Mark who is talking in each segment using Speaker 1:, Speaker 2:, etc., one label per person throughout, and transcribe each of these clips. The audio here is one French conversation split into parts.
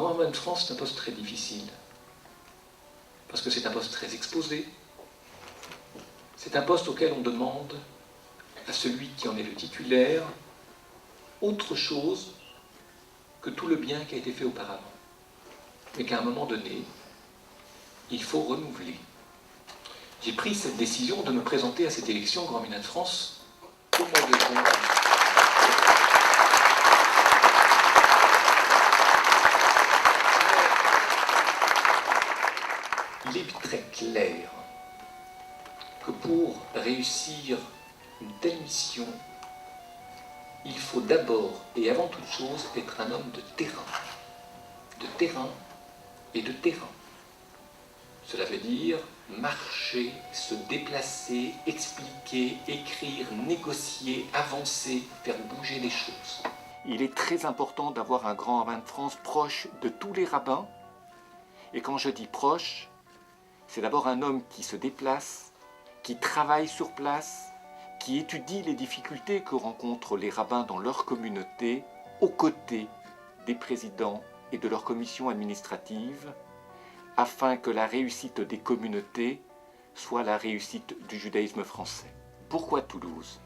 Speaker 1: Grand rabbin de France, c'est un poste très difficile, parce que c'est un poste très exposé. C'est un poste auquel on demande à celui qui en est le titulaire autre chose que tout le bien qui a été fait auparavant. Mais qu'à un moment donné, il faut renouveler. J'ai pris cette décision de me présenter à cette élection Grand rabbinat de France au mois de juin. Il est très clair que pour réussir une telle mission, il faut d'abord et avant toute chose être un homme de terrain et de terrain. Cela veut dire marcher, se déplacer, expliquer, écrire, négocier, avancer, faire bouger les choses. Il est très important d'avoir un grand rabbin de France proche de tous les rabbins. Et quand je dis proche, c'est d'abord un homme qui se déplace, qui travaille sur place, qui étudie les difficultés que rencontrent les rabbins dans leur communauté, aux côtés des présidents et de leur commission administrative, afin que la réussite des communautés soit la réussite du judaïsme français. Pourquoi Toulouse?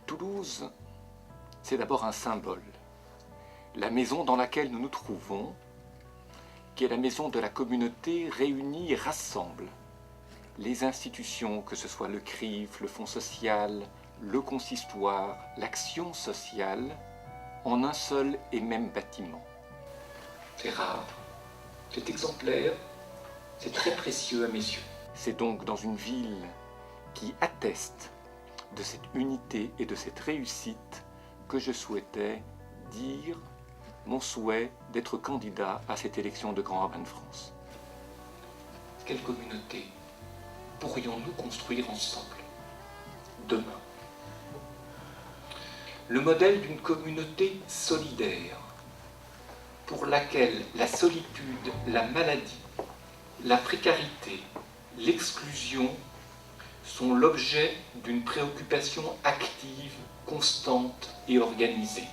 Speaker 1: Toulouse, c'est d'abord un symbole. La maison dans laquelle nous nous trouvons, qui est la maison de la communauté, réunit et rassemble les institutions, que ce soit le CRIF, le Fonds social, le consistoire, l'action sociale, en un seul et même bâtiment. C'est rare, c'est exemplaire, c'est très précieux à mes yeux. C'est donc dans une ville qui atteste de cette unité et de cette réussite que je souhaitais dire mon souhait d'être candidat à cette élection de Grand rabbin de France. Quelle communauté pourrions-nous construire ensemble demain? Le modèle d'une communauté solidaire pour laquelle la solitude, la maladie, la précarité, l'exclusion sont l'objet d'une préoccupation active, constante et organisée.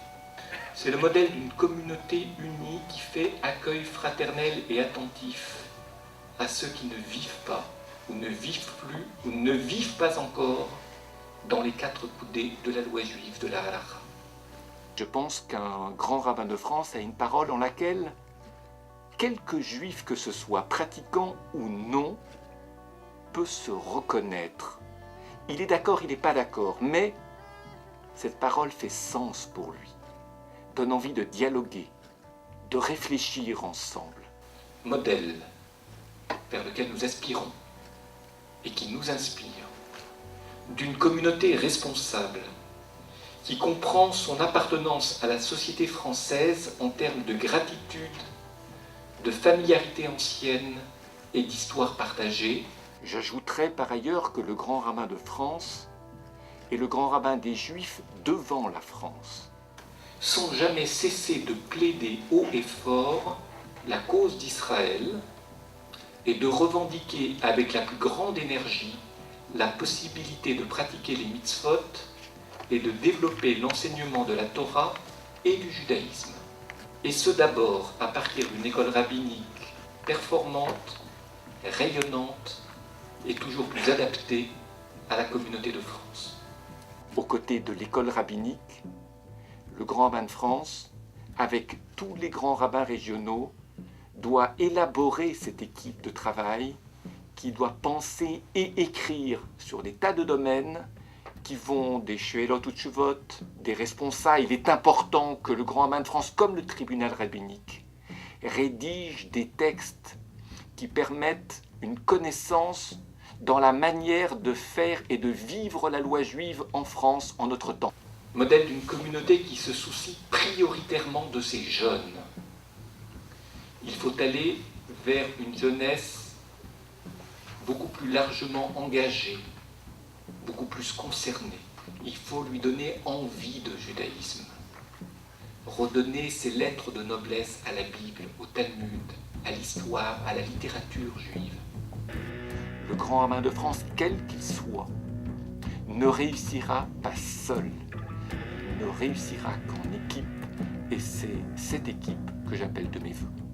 Speaker 1: C'est le modèle d'une communauté unie qui fait accueil fraternel et attentif à ceux qui ne vivent pas, ou ne vivent plus, ou ne vivent pas encore dans les quatre coudées de la loi juive de la halakha. Je pense qu'un grand rabbin de France a une parole en laquelle quelque juif que ce soit, pratiquant ou non, peut se reconnaître. Il est d'accord, il n'est pas d'accord, mais cette parole fait sens pour lui, donne envie de dialoguer, de réfléchir ensemble. Modèle vers lequel nous aspirons et qui nous inspire, d'une communauté responsable qui comprend son appartenance à la société française en termes de gratitude, de familiarité ancienne et d'histoire partagée. J'ajouterai par ailleurs que le grand rabbin de France est le grand rabbin des Juifs devant la France, sans jamais cesser de plaider haut et fort la cause d'Israël et de revendiquer avec la plus grande énergie la possibilité de pratiquer les mitzvot et de développer l'enseignement de la Torah et du judaïsme. Et ce d'abord à partir d'une école rabbinique performante, rayonnante et toujours plus adaptée à la communauté de France. Aux côtés de l'école rabbinique, le grand rabbin de France, avec tous les grands rabbins régionaux, doit élaborer cette équipe de travail qui doit penser et écrire sur des tas de domaines qui vont des She'elot ou Tshuvot, des responsables. Il est important que le grand rabbin de France, comme le tribunal rabbinique, rédige des textes qui permettent une connaissance dans la manière de faire et de vivre la loi juive en France en notre temps. Modèle d'une communauté qui se soucie prioritairement de ses jeunes. Il faut aller vers une jeunesse beaucoup plus largement engagée, beaucoup plus concernée. Il faut lui donner envie de judaïsme, redonner ses lettres de noblesse à la Bible, au Talmud, à l'histoire, à la littérature juive. Le grand rabbin de France, quel qu'il soit, ne réussira pas seul, ne réussira qu'en équipe, et c'est cette équipe que j'appelle de mes vœux.